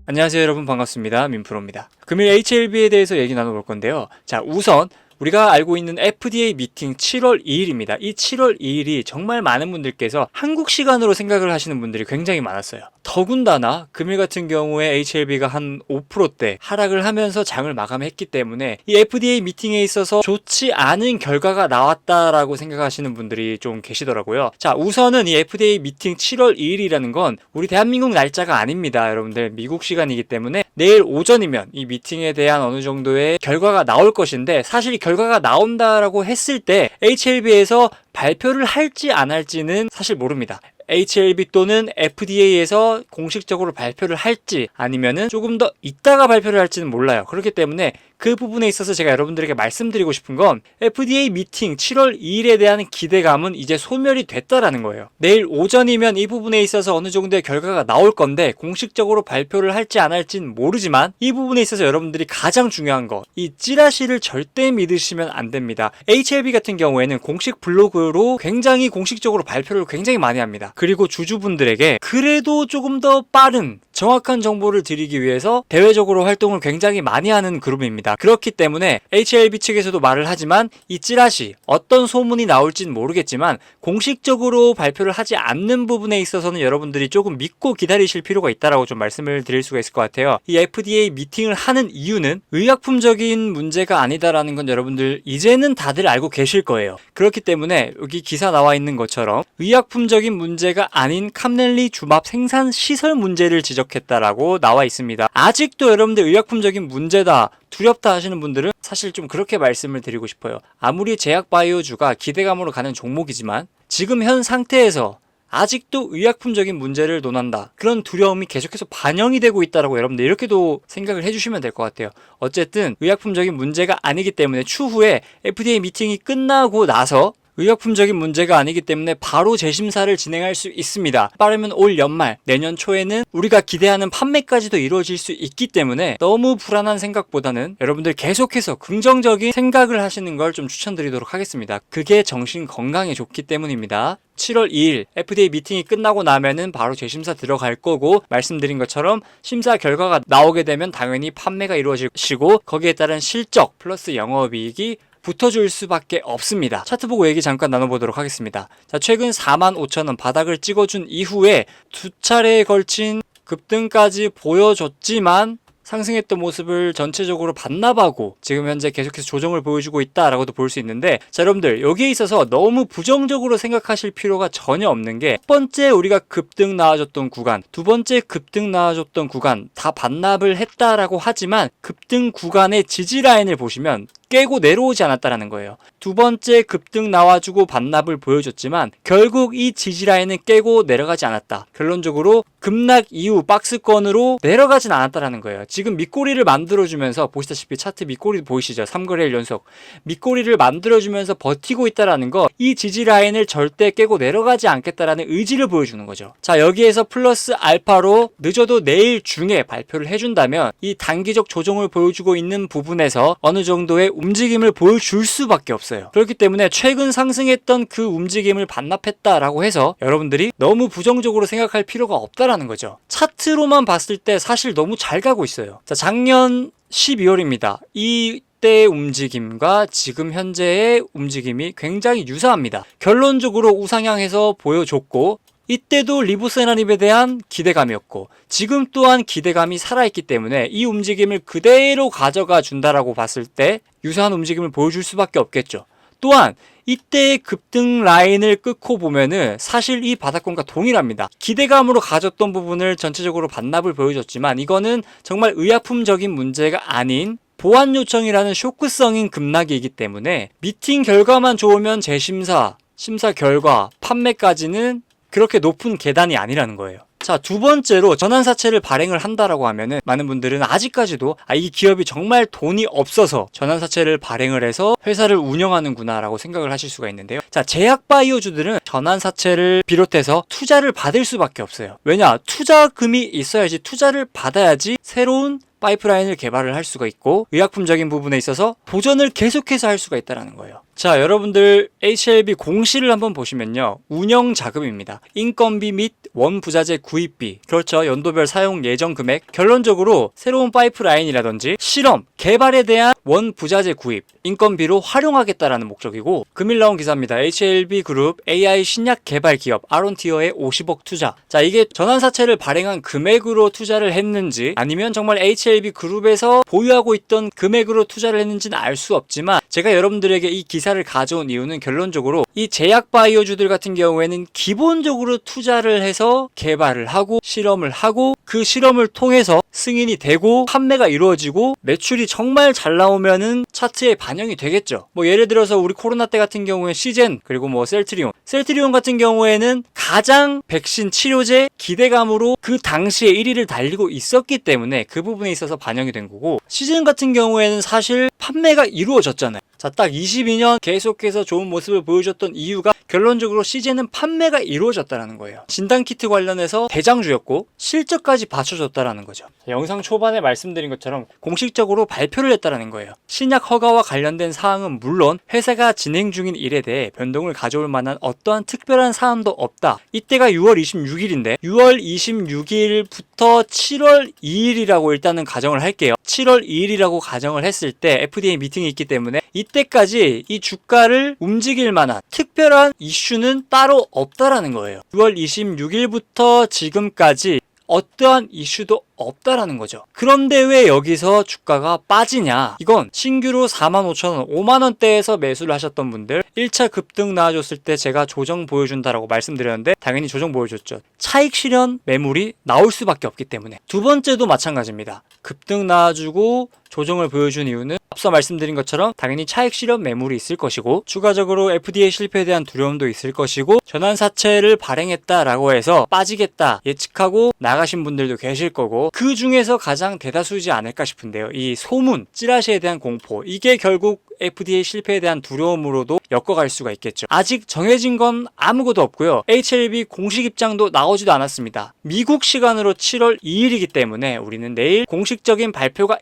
안녕하세요 여러분, 반갑습니다. 민프로입니다. 금일 HLB에 대해서 얘기 나눠볼 건데요. 자, 우선 우리가 알고 있는 FDA 미팅 7월 2일입니다. 이 7월 2일이 정말 많은 분들께서 한국 시간으로 생각을 하시는 분들이 굉장히 많았어요. 더군다나 금일 같은 경우에 HLB가 한 5%대 하락을 하면서 장을 마감했기 때문에 이 FDA 미팅에 있어서 좋지 않은 결과가 나왔다라고 생각하시는 분들이 좀 계시더라고요. 자, 우선은 이 FDA 미팅 7월 2일이라는 건 우리 대한민국 날짜가 아닙니다. 여러분들, 미국 시간이기 때문에 내일 오전이면 이 미팅에 대한 어느 정도의 결과가 나올 것인데, 사실 이 결과가 나온다라고 했을 때 HLB에서 발표를 할지 안 할지는 사실 모릅니다. HLB 또는 FDA에서 공식적으로 발표를 할지 아니면은 조금 더 이따가 발표를 할지는 몰라요. 그렇기 때문에 그 부분에 있어서 제가 여러분들에게 말씀드리고 싶은 건 FDA 미팅 7월 2일에 대한 기대감은 이제 소멸이 됐다라는 거예요. 내일 오전이면 이 부분에 있어서 어느 정도의 결과가 나올 건데 공식적으로 발표를 할지 안 할지는 모르지만 이 부분에 있어서 여러분들이 가장 중요한 거, 이 찌라시를 절대 믿으시면 안 됩니다. HLB 같은 경우에는 공식 블로그로 굉장히 공식적으로 발표를 굉장히 많이 합니다. 그리고 주주분들에게 그래도 조금 더 빠른 정확한 정보를 드리기 위해서 대외적으로 활동을 굉장히 많이 하는 그룹입니다. 그렇기 때문에 HLB 측에서도 말을 하지만 이 찌라시, 어떤 소문이 나올지는 모르겠지만 공식적으로 발표를 하지 않는 부분에 있어서는 여러분들이 조금 믿고 기다리실 필요가 있다라고 좀 말씀을 드릴 수가 있을 것 같아요. 이 FDA 미팅을 하는 이유는 의약품적인 문제가 아니다라는 건 여러분들 이제는 다들 알고 계실 거예요. 그렇기 때문에 여기 기사 나와 있는 것처럼 의약품적인 문제가 아닌 캄렐리주맙 생산 시설 문제를 지적했다라고 나와 있습니다. 아직도 여러분들 의약품적인 문제다, 두렵다 하시는 분들은 사실 좀 그렇게 말씀을 드리고 싶어요. 아무리 제약바이오주가 기대감으로 가는 종목이지만 지금 현 상태에서 아직도 의약품적인 문제를 논한다, 그런 두려움이 계속해서 반영이 되고 있다라고 여러분들 이렇게도 생각을 해주시면 될 것 같아요. 어쨌든 의약품적인 문제가 아니기 때문에 추후에 FDA 미팅이 끝나고 나서 의약품적인 문제가 아니기 때문에 바로 재심사를 진행할 수 있습니다. 빠르면 올 연말, 내년 초에는 우리가 기대하는 판매까지도 이루어질 수 있기 때문에 너무 불안한 생각보다는 여러분들 계속해서 긍정적인 생각을 하시는 걸 좀 추천드리도록 하겠습니다. 그게 정신 건강에 좋기 때문입니다. 7월 2일 FDA 미팅이 끝나고 나면은 바로 재심사 들어갈 거고, 말씀드린 것처럼 심사 결과가 나오게 되면 당연히 판매가 이루어지고 거기에 따른 실적 플러스 영업이익이 붙어줄 수밖에 없습니다. 차트 보고 얘기 잠깐 나눠보도록 하겠습니다. 자, 최근 45,000원 바닥을 찍어준 이후에 두 차례에 걸친 급등까지 보여줬지만 상승했던 모습을 전체적으로 반납하고 지금 현재 계속해서 조정을 보여주고 있다라고도 볼 수 있는데, 자, 여러분들 여기에 있어서 너무 부정적으로 생각하실 필요가 전혀 없는 게, 첫 번째 우리가 급등 나와줬던 구간, 두 번째 급등 나와줬던 구간 다 반납을 했다라고 하지만 급등 구간의 지지 라인을 보시면 깨고 내려오지 않았다라는 거예요. 두 번째 급등 나와주고 반납을 보여줬지만 결국 이 지지라인은 깨고 내려가지 않았다. 결론적으로 급락 이후 박스권으로 내려가진 않았다라는 거예요. 지금 밑꼬리를 만들어주면서, 보시다시피 차트 밑꼬리 보이시죠? 3거래일 연속 밑꼬리를 만들어주면서 버티고 있다라는 거, 이 지지라인을 절대 깨고 내려가지 않겠다라는 의지를 보여주는 거죠. 자, 여기에서 플러스 알파로 늦어도 내일 중에 발표를 해준다면 이 단기적 조정을 보여주고 있는 부분에서 어느 정도의 움직임을 보여줄 수밖에 없어요. 그렇기 때문에 최근 상승했던 그 움직임을 반납했다라고 해서 여러분들이 너무 부정적으로 생각할 필요가 없다라는 거죠. 차트로만 봤을 때 사실 너무 잘 가고 있어요. 자, 작년 12월입니다. 이때 움직임과 지금 현재의 움직임이 굉장히 유사합니다. 결론적으로 우상향해서 보여줬고, 이때도 리보세라닙에 대한 기대감이었고 지금 또한 기대감이 살아있기 때문에 이 움직임을 그대로 가져가 준다라고 봤을 때 유사한 움직임을 보여줄 수밖에 없겠죠. 또한 이때의 급등 라인을 끊고 보면은 사실 이 바닥권과 동일합니다. 기대감으로 가졌던 부분을 전체적으로 반납을 보여줬지만 이거는 정말 의약품적인 문제가 아닌 보완 요청이라는 쇼크성인 급락이기 때문에 미팅 결과만 좋으면 재심사, 심사 결과, 판매까지는 그렇게 높은 계단이 아니라는 거예요. 자, 두 번째로 전환사채를 발행을 한다라고 하면은 많은 분들은 아직까지도 이 기업이 정말 돈이 없어서 전환사채를 발행을 해서 회사를 운영하는구나 라고 생각을 하실 수가 있는데요. 자, 제약바이오주들은 전환사채를 비롯해서 투자를 받을 수밖에 없어요. 왜냐? 투자금이 있어야지, 투자를 받아야지 새로운 파이프라인을 개발을 할 수가 있고 의약품적인 부분에 있어서 도전을 계속해서 할 수가 있다는 거예요. 자, 여러분들 HLB 공시를 한번 보시면요, 운영 자금입니다. 인건비 및 원부자재 구입비, 그렇죠, 연도별 사용 예정 금액, 결론적으로 새로운 파이프라인이라든지 실험, 개발에 대한 원부자재 구입, 인건비로 활용하겠다라는 목적이고, 금일 나온 기사입니다. HLB 그룹 AI 신약 개발 기업 아론티어에 50억 투자. 자, 이게 전환사채를 발행한 금액으로 투자를 했는지 아니면 정말 HLB 그룹에서 보유하고 있던 금액으로 투자를 했는지는 알 수 없지만, 제가 여러분들에게 이 기사를 가져온 이유는 결론적으로 이 제약 바이오주들 같은 경우에는 기본적으로 투자를 해서 개발을 하고 실험을 하고 그 실험을 통해서 승인이 되고 판매가 이루어지고 매출이 정말 잘 나오면은 차트에 반영이 되겠죠. 뭐 예를 들어서 우리 코로나 때 같은 경우에 시젠, 그리고 뭐 셀트리온 같은 경우에는 가장 백신 치료제 기대감으로 그 당시에 1위를 달리고 있었기 때문에 그 부분에 있어서 반영이 된 거고, 시즌 같은 경우에는 사실 판매가 이루어졌잖아요. 자, 딱 22년 계속해서 좋은 모습을 보여줬던 이유가 결론적으로 시즌은 판매가 이루어졌다는 거예요. 진단키트 관련해서 대장주였고 실적까지 받쳐줬다는 거죠. 영상 초반에 말씀드린 것처럼 공식적으로 발표를 했다는 거예요. 신약 허가와 관련된 사항은 물론 회사가 진행 중인 일에 대해 변동을 가져올 만한 어떠한 특별한 사항도 없다. 이때가 6월 26일인데 6월 26일부터 7월 2일이라고 일단은 가정을 할게요. 7월 2일이라고 가정을 했을 때 FDA 미팅이 있기 때문에 이때까지 이 주가를 움직일 만한 특별한 이슈는 따로 없다라는 거예요. 6월 26일부터 지금까지 어떠한 이슈도 없다라는 거죠. 그런데 왜 여기서 주가가 빠지냐? 이건 신규로 45,000원, 5만원대에서 매수를 하셨던 분들 1차 급등 나와줬을 때 제가 조정 보여준다라고 말씀드렸는데 당연히 조정 보여줬죠. 차익 실현 매물이 나올 수밖에 없기 때문에. 두 번째도 마찬가지입니다. 급등 나와주고 조정을 보여준 이유는 앞서 말씀드린 것처럼 당연히 차익 실현 매물이 있을 것이고, 추가적으로 FDA 실패에 대한 두려움도 있을 것이고, 전환사채를 발행했다라고 해서 빠지겠다 예측하고 나가신 분들도 계실 거고, 그 중에서 가장 대다수이지 않을까 싶은데요. 이 소문, 찌라시에 대한 공포, 이게 결국 FDA 실패에 대한 두려움으로도 엮어갈 수가 있겠죠. 아직 정해진 건 아무것도 없고요. HLB 공식 입장도 나오지도 않았습니다. 미국 시간으로 7월 2일이기 때문에 우리는 내일 공식적인 발표가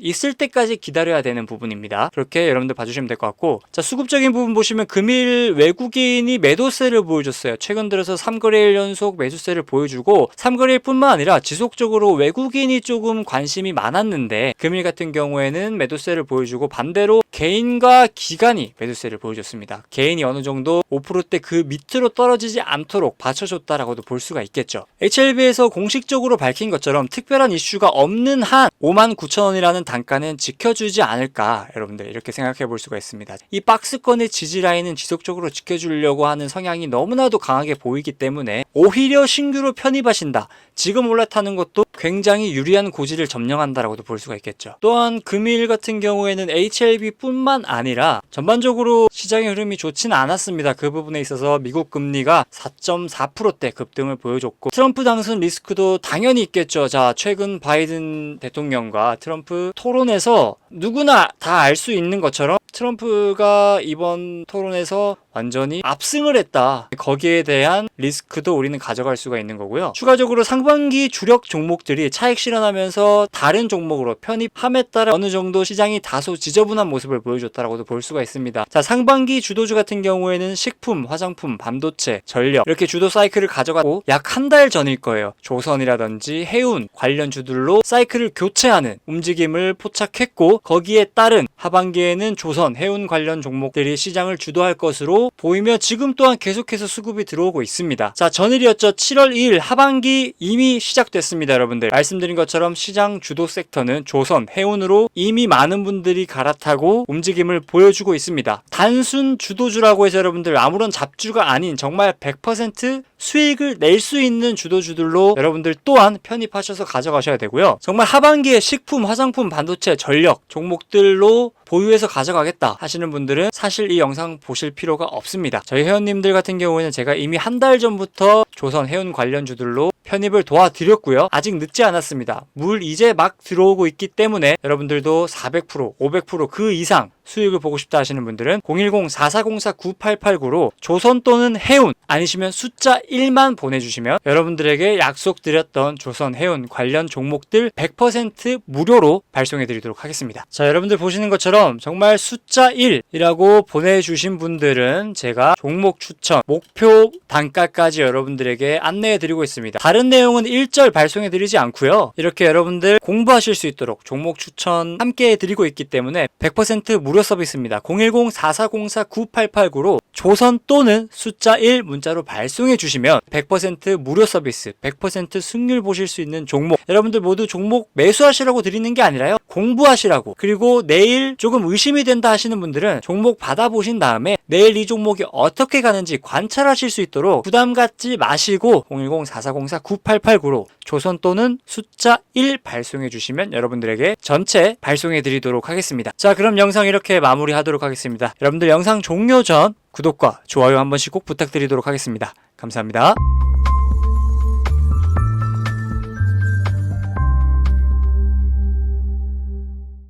있을 때까지 기다려야 되는 부분입니다. 그렇게 여러분들 봐주시면 될 것 같고, 자, 수급적인 부분 보시면 금일 외국인이 매도세를 보여줬어요. 최근 들어서 3거래일 연속 매수세를 보여주고, 3거래일뿐만 아니라 지속적으로 외국인이 조금 관심이 많았는데 금일 같은 경우에는 매도세를 보여주고, 반대로 개인과 기관이 매도세를 보여줬습니다. 개인이 어느 정도 5%대 그 밑으로 떨어지지 않도록 받쳐줬다라고도 볼 수가 있겠죠. HLB에서 공식적으로 밝힌 것처럼 특별한 이슈가 없는 한 59,000원이라는 단가는 지켜주지 않을까, 여러분들 이렇게 생각해 볼 수가 있습니다. 이 박스권의 지지 라인은 지속적으로 지켜주려고 하는 성향이 너무나도 강하게 보이기 때문에 오히려 신규로 편입하신다, 지금 올라타는 것도 굉장히 유리한 고지를 점령한다라고도 볼 수가 있겠죠. 또한 금일 같은 경우에는 HLB 뿐만 아니라 전반적으로 시장의 흐름이 좋지는 않았습니다. 그 부분에 있어서 미국 금리가 4.4%대 급등을 보여줬고, 트럼프 당선 리스크도 당연히 있겠죠. 자, 최근 바이든 대통령과 트럼프 토론에서 누구나 다 알 수 있는 것처럼 트럼프가 이번 토론에서 완전히 압승을 했다. 거기에 대한 리스크도 우리는 가져갈 수가 있는 거고요. 추가적으로 상반기 주력 종목들이 차익 실현하면서 다른 종목으로 편입함에 따라 어느 정도 시장이 다소 지저분한 모습을 보여줬다라고도 볼 수가 있습니다. 자, 상반기 주도주 같은 경우에는 식품, 화장품, 반도체, 전력 이렇게 주도 사이클을 가져가고, 약 한 달 전일 거예요. 조선이라든지 해운 관련 주들로 사이클을 교체하는 움직임을 포착했고, 거기에 따른 하반기에는 조선, 해운 관련 종목들이 시장을 주도할 것으로 보이며 지금 또한 계속해서 수급이 들어오고 있습니다. 자, 전일이었죠. 7월 2일 하반기 이미 시작됐습니다. 여러분들 말씀드린 것처럼 시장 주도 섹터는 조선, 해운으로 이미 많은 분들이 갈아타고 움직임을 보여주고 있습니다. 단순 주도주라고 해서 여러분들 아무런 잡주가 아닌 정말 100% 수익을 낼 수 있는 주도주들로 여러분들 또한 편입하셔서 가져가셔야 되고요. 정말 하반기에 식품, 화장품, 반도체, 전력 종목들로 보유해서 가져가겠다 하시는 분들은 사실 이 영상 보실 필요가 없습니다. 저희 회원님들 같은 경우에는 제가 이미 한 달 전부터 조선, 해운 관련주들로 편입을 도와드렸고요. 아직 늦지 않았습니다. 물 이제 막 들어오고 있기 때문에 여러분들도 400%, 500% 그 이상 수익을 보고 싶다 하시는 분들은 010-4404-9889로 조선 또는 해운 아니시면 숫자 1만 보내주시면 여러분들에게 약속드렸던 조선 해운 관련 종목들 100% 무료로 발송해 드리도록 하겠습니다. 자, 여러분들 보시는 것처럼 정말 숫자 1이라고 보내주신 분들은 제가 종목 추천, 목표 단가까지 여러분들에게 안내해 드리고 있습니다. 다른 내용은 일절 발송해 드리지 않고요. 이렇게 여러분들 공부하실 수 있도록 종목 추천 함께 해드리고 있기 때문에 100% 무료 서비스입니다. 010-4404-9889로 조선 또는 숫자 1 문자로 발송해 주시면 100% 무료 서비스, 100% 승률 보실 수 있는 종목, 여러분들 모두 종목 매수하시라고 드리는 게 아니라요, 공부하시라고, 그리고 내일 조금 의심이 된다 하시는 분들은 종목 받아보신 다음에 내일 이 종목이 어떻게 가는지 관찰하실 수 있도록 부담 갖지 마시고 010-4404-9889로 조선 또는 숫자 1 발송해 주시면 여러분들에게 전체 발송해 드리도록 하겠습니다. 자, 그럼 영상 이렇게 마무리하도록 하겠습니다. 여러분들 영상 종료 전 구독과 좋아요 한 번씩 꼭 부탁드리도록 하겠습니다. 감사합니다.